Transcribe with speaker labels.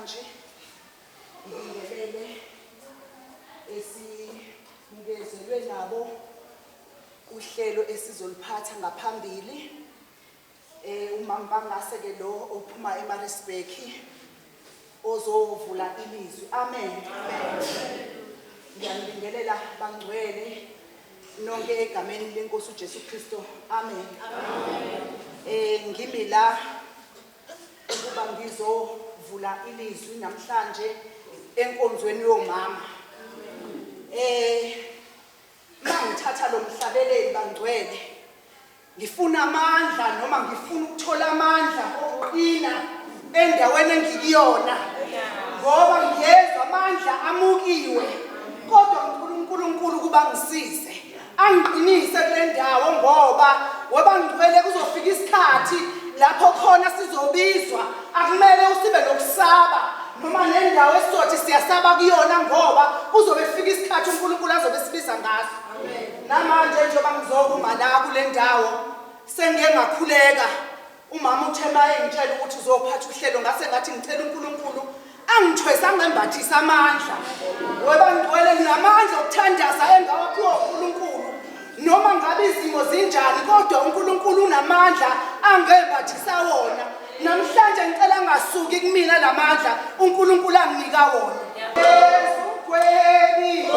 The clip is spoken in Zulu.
Speaker 1: namhlanje ngibingelele esinikezelwe nabo uhlelo esizoliphatha ngaphambili uma bangase ke lo ophuma eMaritzburg ozovula ilizwi. Amen. Ngiyabingelela bangcwele nonke egameni lenkosi uJesu Kristo. Amen. Ngimi la ukuba ngizovula ilizwi namhlanje enkonzweni yomama. Mangithatha lo mhlabeleli bangcwele ngifuna amandla noma ngifuna ukuthola amandla okuqina endaweni engikuyona ngoba ngiyezwa amandla amukiwe kodwa uNkulunkulu kuba ngisize angiqinise kule ndawo ngoba webangcwele kuzofika isikhathi lapho khona sizobizwa akumele usibe nokusaba noma nendawo esizothi siyasaba kuyona ngoba kuzobe kufika isikhathi uNkulunkulu azobe sibiza ngaso. Namanje njengoba ngizokuma la kule ndawo sengeke ngakhuleka umama uThema engitshela ukuthi uzophatha uhlelo ngase ngathi ngicela uNkulunkulu angithwesa ngembathisa amandla webangcwele nginamandla okuthandaza engawaphiwa uNkulunkulu noma ngabe izimo zinjani kodwa uNkulunkulu unamandla angembathisa wona. Namhlanje ngicela ngasuki kumina lamandla uNkulunkulu anginika wona. Yesu kweli